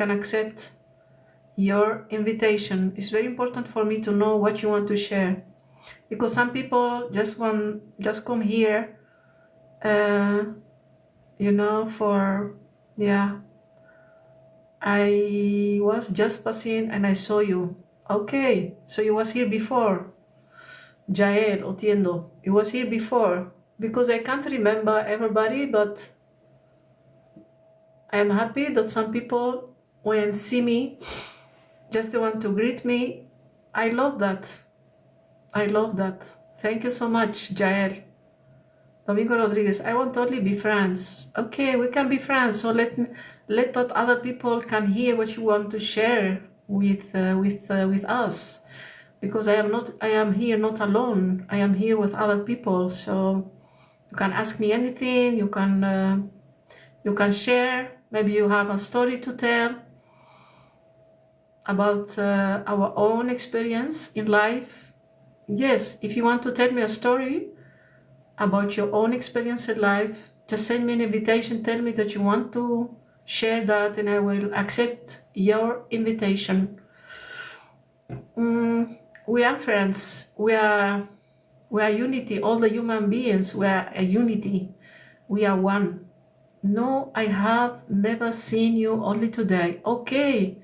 can accept your invitation. It's very important for me to know what you want to share, because some people just come here, for, yeah, I was just passing and I saw you. Okay, so you was here before. Jael Otiendo, you was here before, because I can't remember everybody, but I am happy that some people, when see me, just they want to greet me. I love that. I love that. Thank you so much, Jael. Domingo Rodriguez, I want only be friends. Okay, we can be friends. So let that other people can hear what you want to share with us, because I am here not alone. I am here with other people. So you can ask me anything. You can share. Maybe you have a story to tell about our own experience in life. Yes, if you want to tell me a story about your own experience in life, just send me an invitation. Tell me that you want to share that, and I will accept your invitation. We are friends. We are unity. All the human beings, we are a unity. We are one. No, I have never seen you, only today. Okay,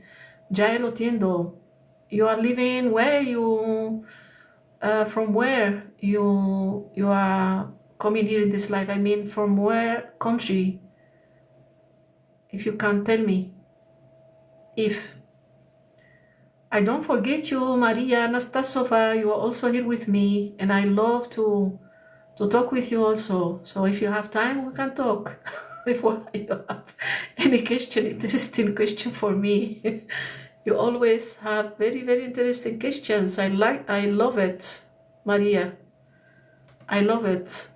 Jael Otiendo, you are living where you, from where you are coming here in this life. I mean, from where country? If you can tell me. If I don't forget you, Maria Anastasova, you are also here with me, and I love to talk with you also. So if you have time, we can talk. If you have any question, interesting question for me, you always have very, very interesting questions. I love it, Maria. I love it.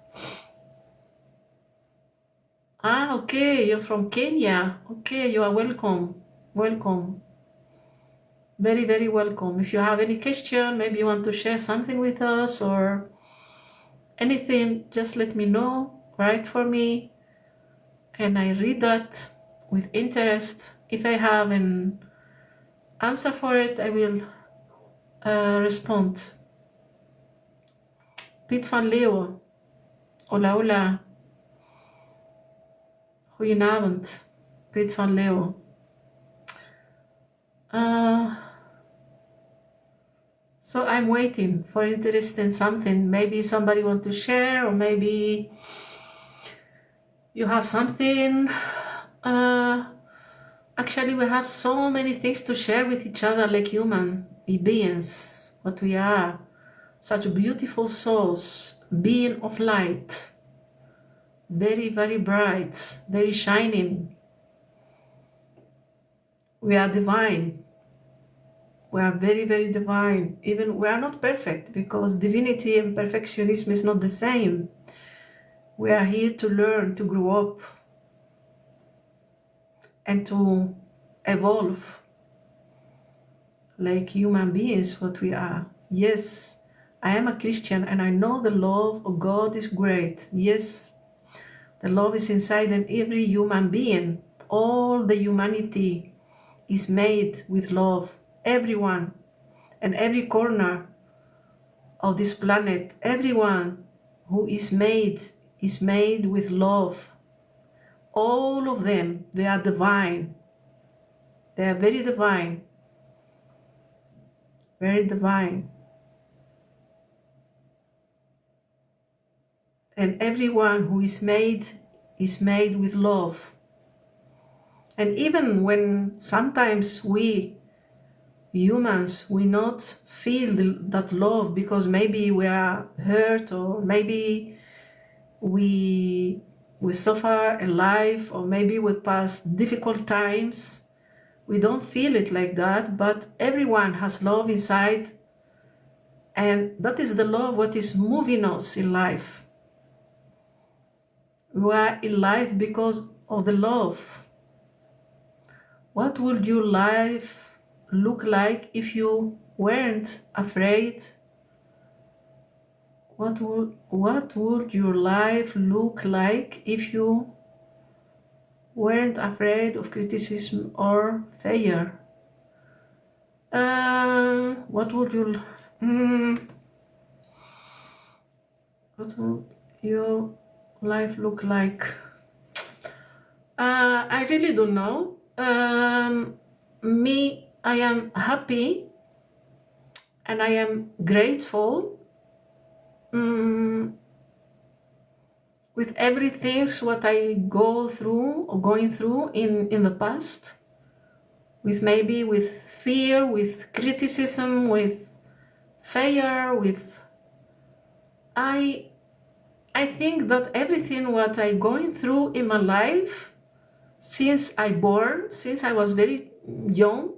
Ah, okay, you're from Kenya. Okay, you are welcome. Welcome. Very, very welcome. If you have any question, maybe you want to share something with us or anything, just let me know. Write for me, and I read that with interest. If I have an answer for it, I will respond. Piet van Leeuwen. Hola, hola. Goedenavond, Piet van Leeuwen. So I'm waiting for interest in something. Maybe somebody want to share, or maybe you have something. Actually, we have so many things to share with each other, like human beings, what we are. Such beautiful souls, being of light, very, very bright, very shining. We are divine. We are very, very divine. Even we are not perfect, because divinity and perfectionism is not the same. We are here to learn, to grow up, and to evolve like human beings, what we are. Yes, I am a Christian, and I know the love of God is great. Yes, the love is inside in every human being. All the humanity is made with love. Everyone and every corner of this planet, everyone who is made with love. All of them, they are divine. They are very divine. Very divine. And everyone who is made with love. And even when sometimes we humans, we not feel that love, because maybe we are hurt, or maybe we suffer in life, or maybe we pass difficult times, we don't feel it like that. But everyone has love inside, and that is the love what is moving us in life. We are in life because of the love. What would your life look like if you weren't afraid? What would your life look like if you weren't afraid of criticism or failure. What would you what would your life look like? I really don't know. I am happy and I am grateful with everything what I go through or going through in the past, with maybe with fear, with criticism, with failure, with I think that everything what I going through in my life since I was very young,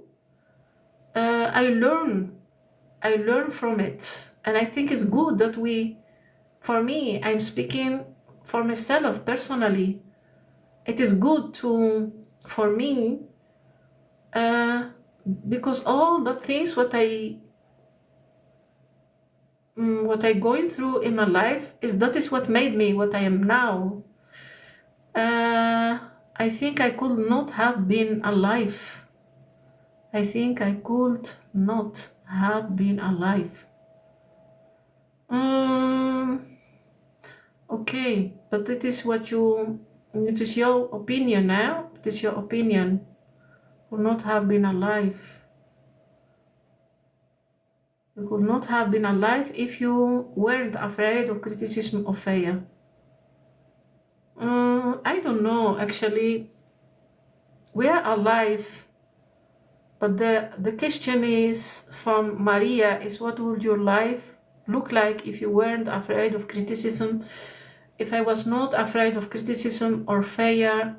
I learn from it, and I think it's good that for me, I'm speaking for myself personally. It is good for me, because all the things what I going through in my life that is what made me what I am now. I think I could not have been alive. I think I could not have been alive. Okay, but it is your opinion now. It is your opinion. Could not have been alive. You could not have been alive if you weren't afraid of criticism or failure. I don't know, actually. We are alive, but the question is from Maria is, what would your life look like if you weren't afraid of criticism? If I was not afraid of criticism or failure,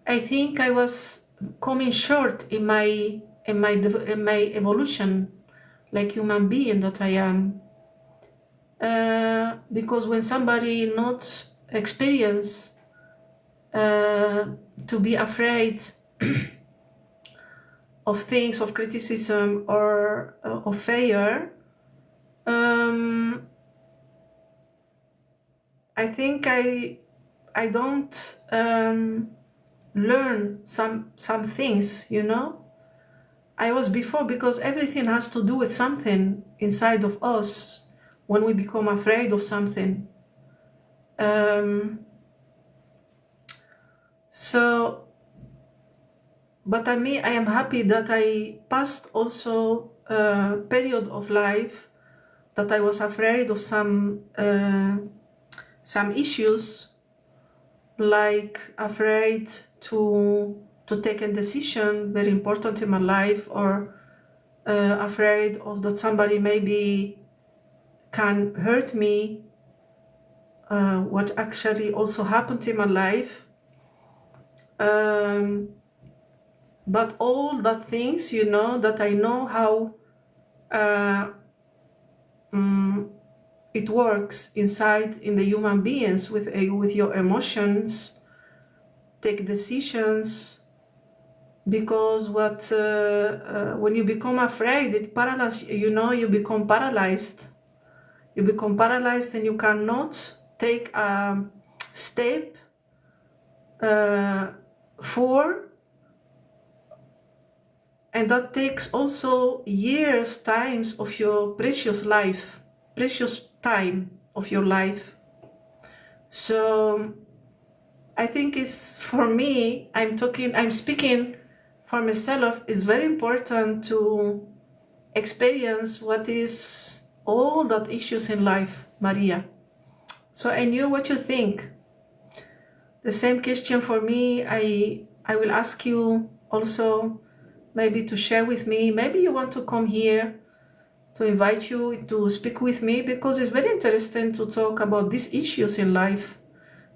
I think I was coming short in my evolution, like human being that I am. Because when somebody not experience to be afraid of things, of criticism or of failure, I think I don't learn some things, I was before, because everything has to do with something inside of us when we become afraid of something. But I am happy that I passed also a period of life that I was afraid of some issues, like afraid to take a decision very important in my life, or afraid of that somebody maybe can hurt me, what actually also happened in my life. But all the things, that I know how it works inside in the human beings with your emotions, take decisions, because when you become afraid, it paralyzes, you become paralyzed. You become paralyzed and you cannot take a step forward. And that takes also years, times of your precious time of your life. So I think it's, for me, I'm speaking for myself, it's very important to experience what is all that issues in life, Maria. So I knew what you think. The same question for me, I will ask you also maybe to share with me. Maybe you want to come here, to invite you to speak with me, because it's very interesting to talk about these issues in life.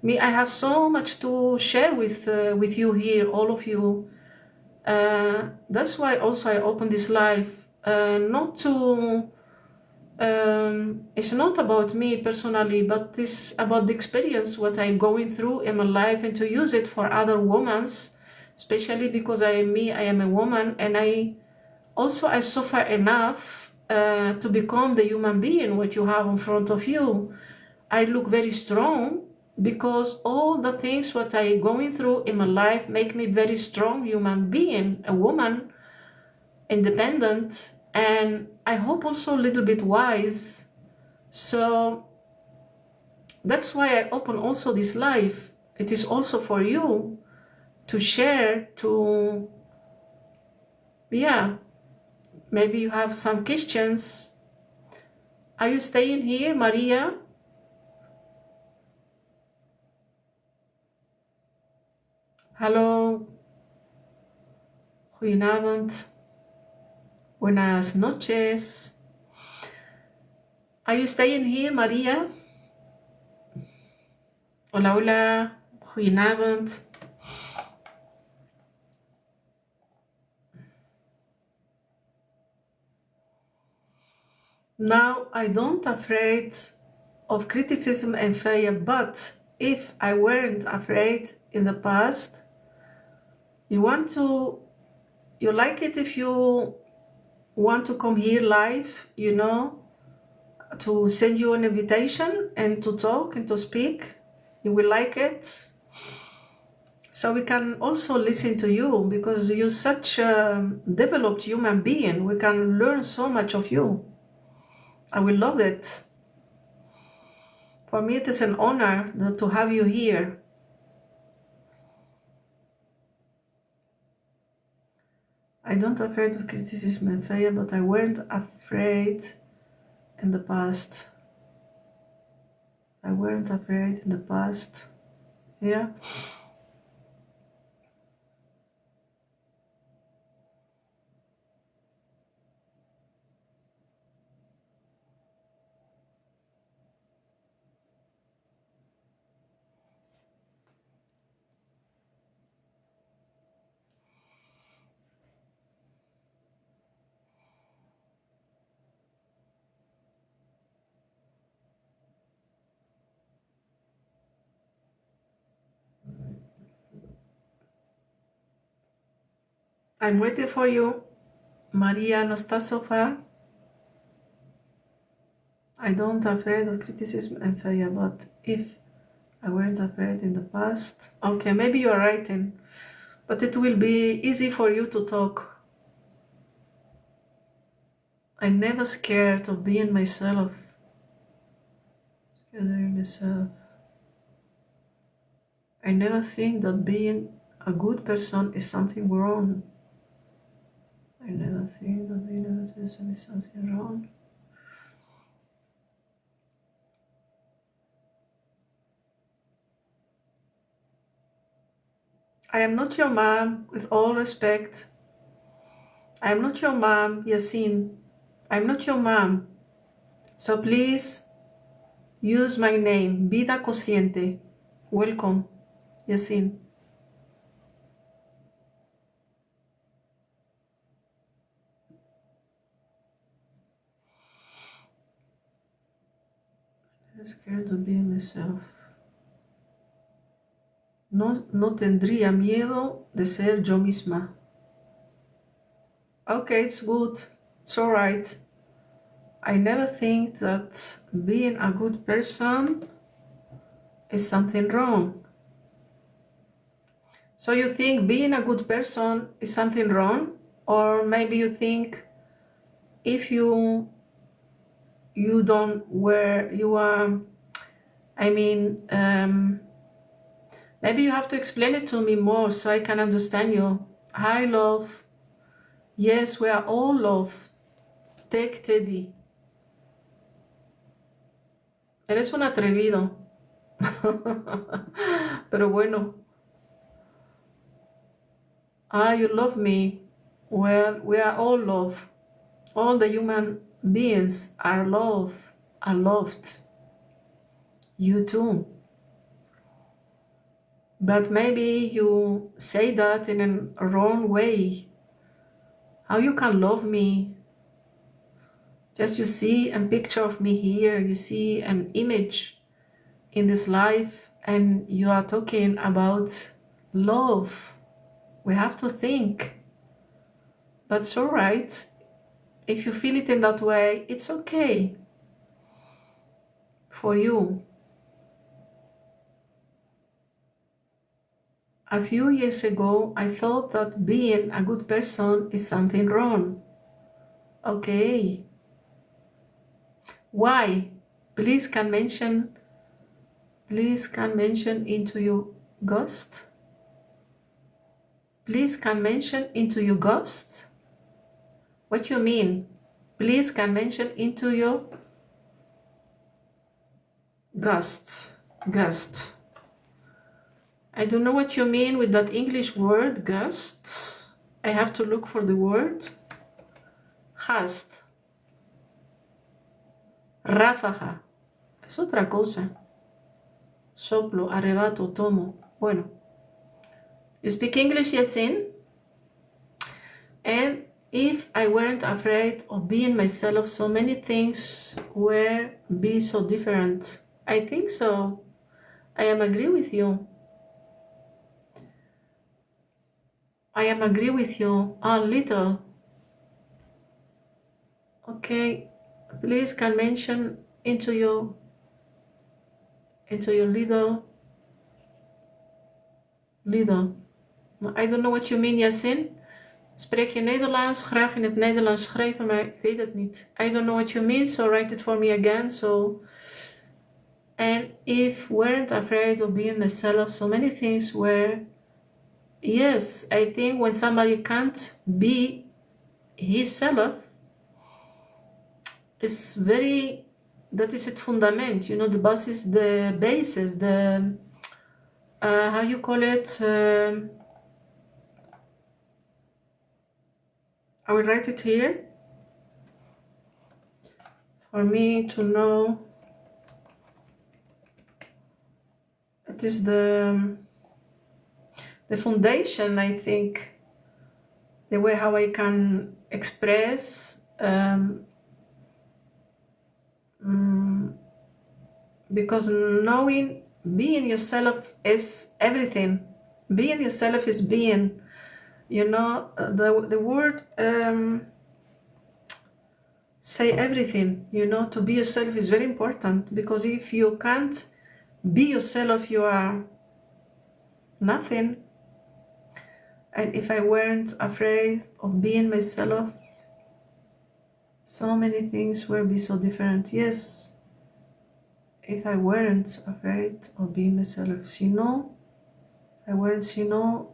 I have so much to share with you here, all of you. That's why also I opened this live, it's not about me personally, but it's about the experience, what I'm going through in my life, and to use it for other women, especially because I am a woman, and I suffer enough to become the human being what you have in front of you. I look very strong, because all the things what I'm going through in my life make me very strong human being, a woman, independent, and I hope also a little bit wise. So that's why I open also this life. It is also for you to share, to, yeah, maybe you have some questions. Are you staying here, Maria? Hallo, goedenavond, buenas noches. Are you staying here, Maria? Hola, hola, goedenavond. Now, I don't afraid of criticism and failure, but if I weren't afraid in the past, you like it if you want to come here live, you know, to send you an invitation and to talk and to speak. You will like it. So we can also listen to you because you're such a developed human being. We can learn so much of you. I will love it. For me, it is an honor to have you here. I don't afraid of criticism and failure, but I weren't afraid in the past. I weren't afraid in the past. Yeah. I'm waiting for you. Maria Anastasova. I don't afraid of criticism and failure, but if I weren't afraid in the past. Okay, maybe you're writing, but it will be easy for you to talk. I'm never scared of being myself. Scared of being myself. I never think that being a good person is something wrong. I never think that being a good person is something wrong. I am not your mom, with all respect. I am not your mom, Yasin. I'm not your mom. So please use my name, Vida Consciente. Welcome, Yasin. I'm scared to be myself. No tendría miedo de ser yo misma. Okay, it's good. It's all right. I never think that being a good person is something wrong. So you think being a good person is something wrong? Or maybe you think if you don't where you are, I mean, maybe you have to explain it to me more so I can understand you. Hi, love. Yes, we are all love. Take Teddy. Eres un atrevido. Pero bueno. You love me. Well, we are all love. All the human beings are love, are loved. You too. But maybe you say that in a wrong way. How you can love me? Just you see a picture of me here, you see an image in this life, and you are talking about love. We have to think. But it's all right. If you feel it in that way, it's okay for you. A few years ago, I thought that being a good person is something wrong. Okay. Why? Please can mention into your ghost. Please can mention into your ghost. What you mean? Please can mention into your ghost. Ghost. I don't know what you mean with that English word, gust. I have to look for the word. Gast. Ráfaga. Es otra cosa. Soplo, arrebato, tomo. Bueno. You speak English, Yasin? And if I weren't afraid of being myself, so many things would be so different. I think so. I am agree with you. I am agree with you a little. Okay, please can mention into your little. I don't know what you mean, Yasin. Spreek je Nederlands? Graag in het Nederlands schrijven, maar ik weet het niet. I don't know what you mean, so write it for me again. So, and if weren't afraid of being myself, so many things were. Yes, I think when somebody can't be himself, it's very, that is het fundament, you know, the basis, the how you call it, I will write it here for me to know. It is the foundation, I think, the way how I can express, because knowing, being yourself is everything. Being yourself is being, you know, the word say everything, you know. To be yourself is very important, because if you can't be yourself, you are nothing. And if I weren't afraid of being myself, so many things would be so different. Yes, if I weren't afraid of being myself, you know, I weren't, you know,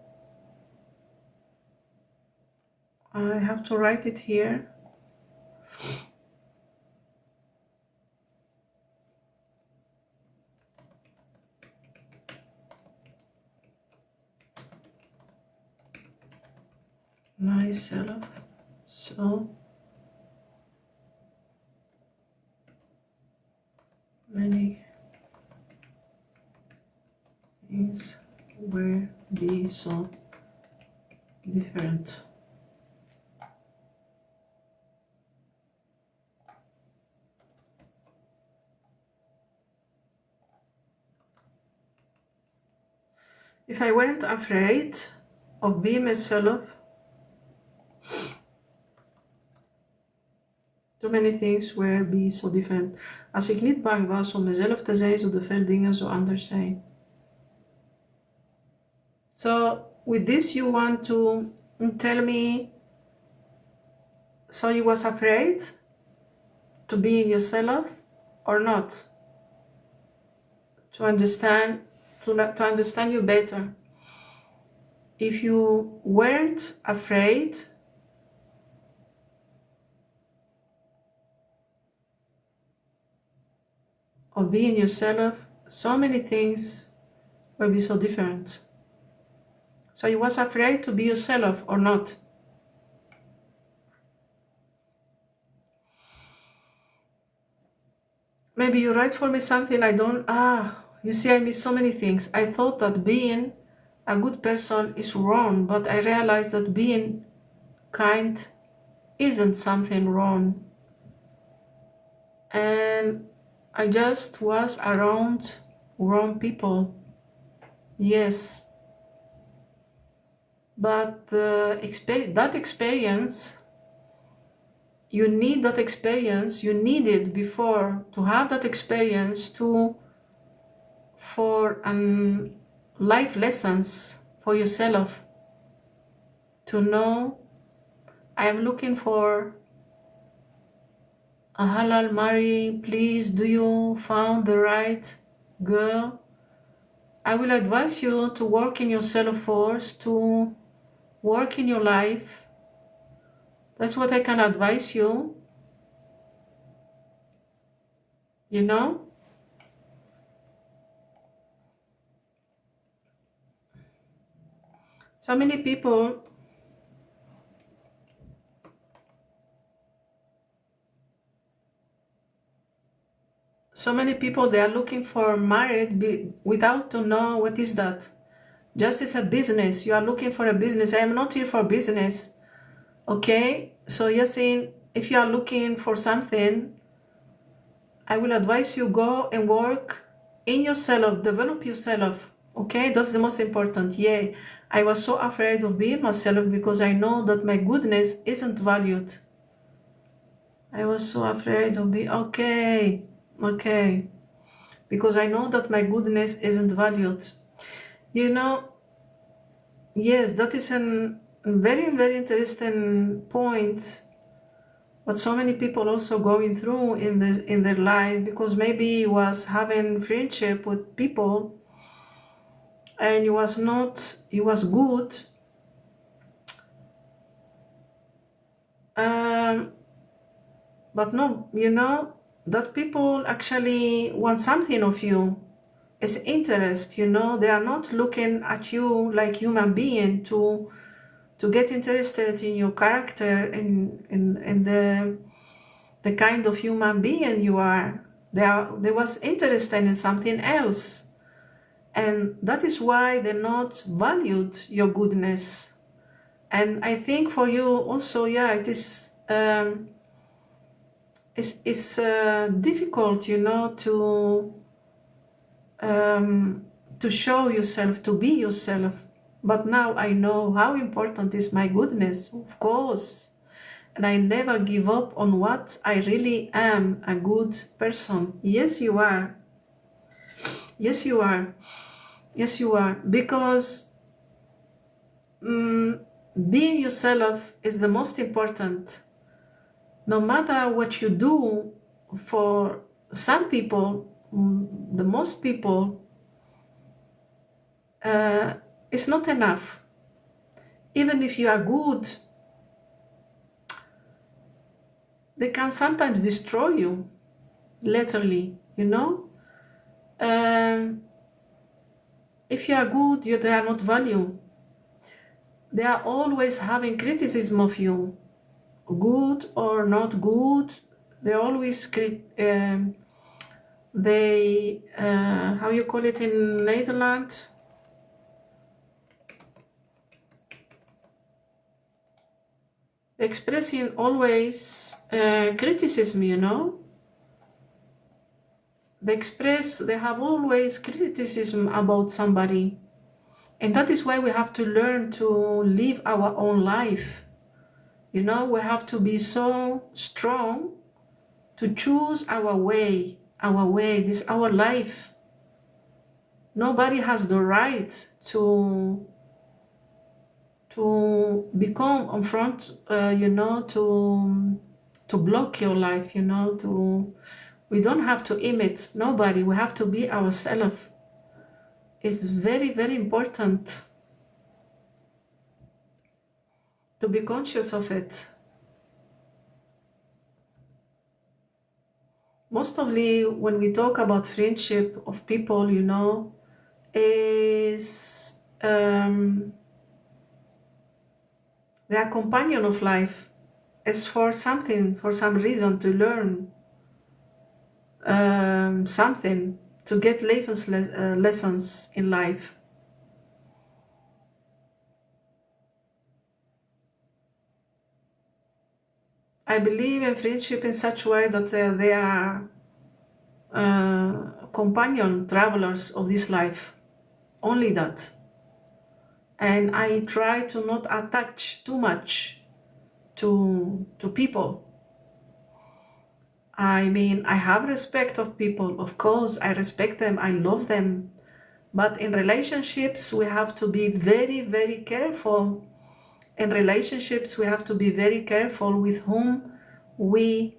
I have to write it here. Myself, so many things will be so different. If I weren't afraid of being myself, too many things would be so different. Als ik niet bang was om mezelf te zijn, zouden veel dingen zo anders zijn. So with this you want to tell me, so you was afraid to be in yourself or not? To understand you better. If you weren't afraid of being yourself, so many things will be so different. So you was afraid to be yourself or not? Maybe you write for me something I don't, you see, I miss so many things. I thought that being a good person is wrong, but I realized that being kind isn't something wrong. And I just was around wrong people. Yes. But that experience, you need that experience, you need it before to have that experience for life lessons, for yourself, to know I am looking for a halal marry, please do you found the right girl? I will advise you to work in your self-force, to work in your life. That's what I can advise you, you know? So many people they are looking for married without to know what is that. Just as a business, you are looking for a business. I am not here for business, okay? So Yasin, if you are looking for something, I will advise you go and work in yourself, develop yourself, okay? That's the most important. Yeah, I was so afraid of being myself because I know that my goodness isn't valued. I was so afraid of being, okay, because I know that my goodness isn't valued. You know, yes, that is a very, very interesting point. What so many people also going through in their life, because maybe he was having friendship with people and he was good, but no, you know, that people actually want something of you. It's interest, you know, they are not looking at you like human being to get interested in your character and the kind of human being you are. They was interested in something else, and that is why they not valued your goodness. And I think for you also, yeah, it is it's difficult, you know, to show yourself, to be yourself. But now I know how important is my goodness, of course. And I never give up on what I really am, a good person. Yes, you are. Yes, you are. Yes, you are. Because being yourself is the most important. No matter what you do, for some people, the most people, it's not enough. Even if you are good, they can sometimes destroy you, literally, you know? If you are good, they are not value. They are always having criticism of you, good or not good. They always how you call it in Netherlands? Expressing always criticism, you know. They have always criticism about somebody. And that is why we have to learn to live our own life. You know, we have to be so strong to choose our way. This is our life. Nobody has the right to become in front, you know, to block your life, you know, we don't have to imitate nobody. We have to be ourselves. It's very, very important to be conscious of it. Mostly when we talk about friendship of people, you know, is they are companion of life. It's for some reason to learn something, to get lessons in life. I believe in friendship in such a way that they are companion travelers of this life. Only that. And I try to not attach too much to people. I mean, I have respect of people, of course, I respect them, I love them, But in relationships, we have to be very, very careful. In relationships, we have to be very careful with whom we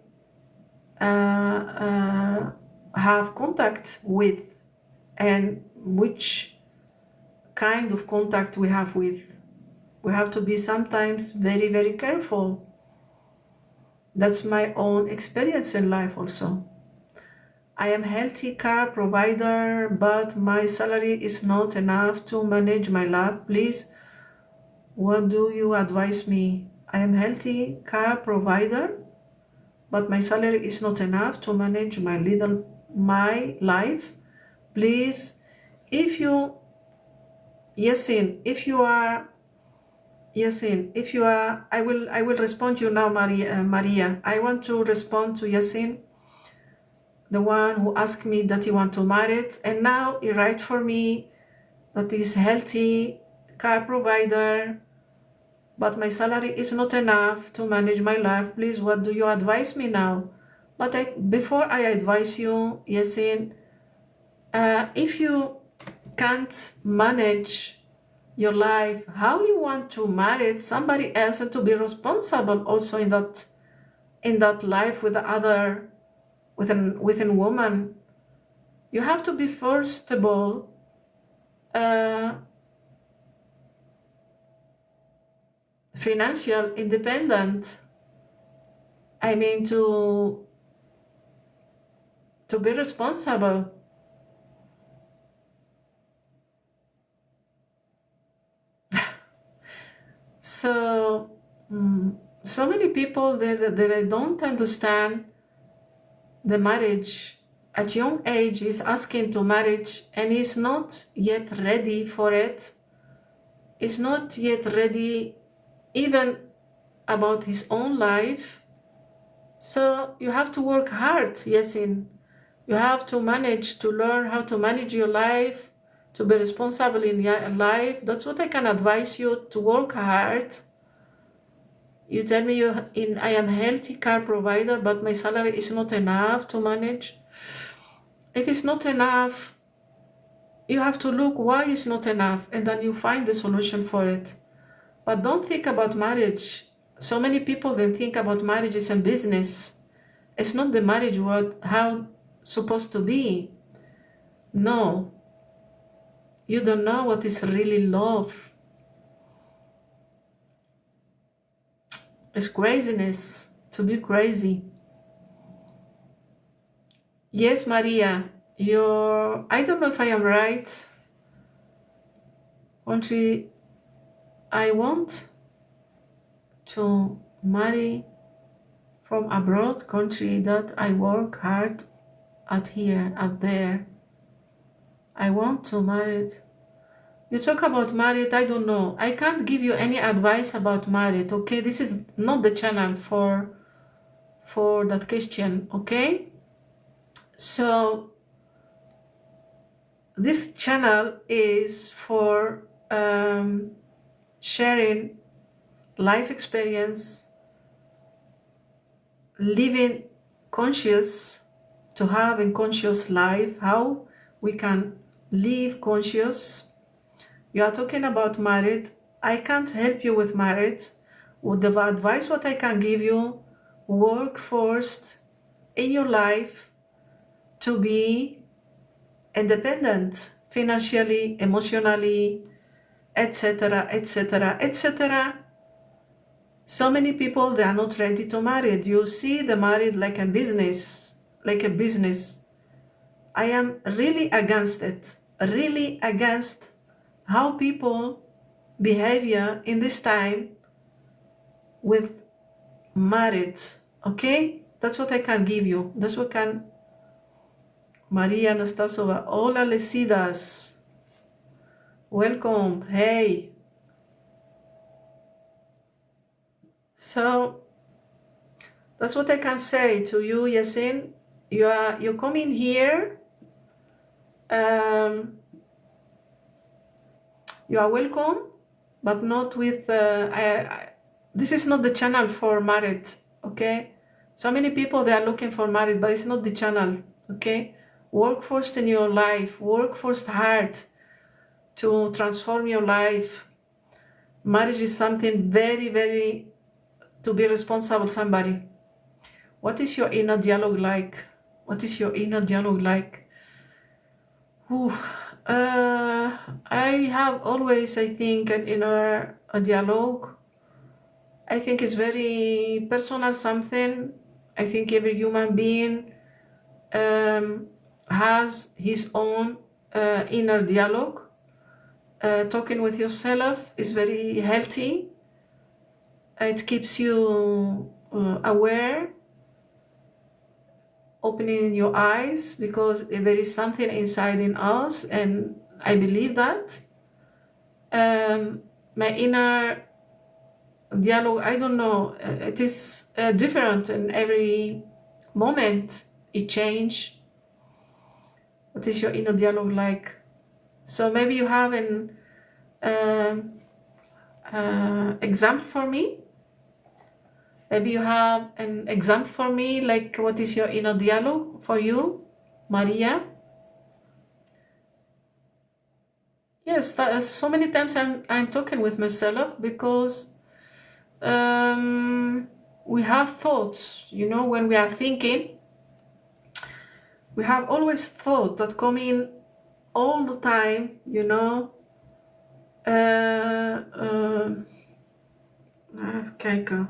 have contact with and which kind of contact we have with. We have to be sometimes very, very careful. That's my own experience in life also. I am healthy car provider, but my salary is not enough to manage my life. Please, what do you advise me? I am healthy car provider, but my salary is not enough to manage my life. Please, if you are, I will respond to you now, Maria. I want to respond to Yasin, the one who asked me that he want to marry it, and now he write for me that he's healthy car provider, but my salary is not enough to manage my life. Please, what do you advise me now? But before I advise you, Yasin, if you can't manage your life, how you want to marry somebody else and to be responsible also in that life with the other, with a woman? You have to be first of all financial independent. I mean, to be responsible. So many people they don't understand the marriage at young age is asking to marriage and is not yet ready for it. Is not yet ready even about his own life. So you have to work hard, Yasin. You have to learn how to manage your life, to be responsible in your life. That's what I can advise you, to work hard. You tell me I am healthy car provider, but my salary is not enough to manage. If it's not enough, you have to look why it's not enough, and then you find the solution for it. But don't think about marriage. So many people then think about marriage as a business. It's not the marriage how supposed to be. No. You don't know what is really love. It's craziness, to be crazy. Yes, Maria, I don't know if I am right. Country, I want to marry from abroad, country that I work hard at here, at there. I want to marry it. You talk about married, I don't know. I can't give you any advice about married, okay? This is not the channel for that question, okay? So this channel is for sharing life experience, living conscious, to have a conscious life, how we can live conscious. You are talking about married. I can't help you with married. With the advice what I can give you, work first in your life to be independent financially, emotionally, etc., etc., etc. So many people, they are not ready to marry. You see the married like a business, I am really against it, really against how people behavior in this time with married, okay? That's what I can give you. That's what can. Maria Anastasova, hola Lesidas, welcome, hey. So that's what I can say to you, Yasin. You come in here. You are welcome, but not with. This is not the channel for married, okay? So many people, they are looking for married, but it's not the channel, okay? Work first in your life. Work first hard. to transform your life. Marriage is something very, very to be responsible somebody. What is your inner dialogue like? What is your inner dialogue like? Ooh, I have always, I think, an inner dialogue. I think it's very personal something. I think every human being has his own inner dialogue. Talking with yourself is very healthy. It keeps you aware, opening your eyes, because there is something inside in us, and I believe that. My inner dialogue, I don't know, it is different in every moment. It change. What is your inner dialogue like? So maybe you have an example for me. Maybe you have an example for me, like what is your inner dialogue for you, Maria? Yes, so many times I'm talking with myself because we have thoughts, when we are thinking, we have always thoughts that come in all the time, even kijken.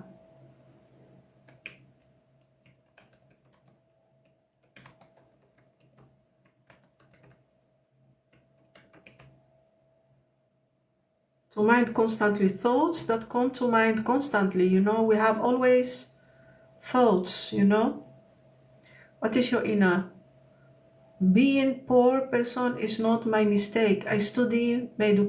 To mind constantly, thoughts that come to mind constantly, we have always thoughts, What is your inner? Being poor person is not my mistake. I study my education.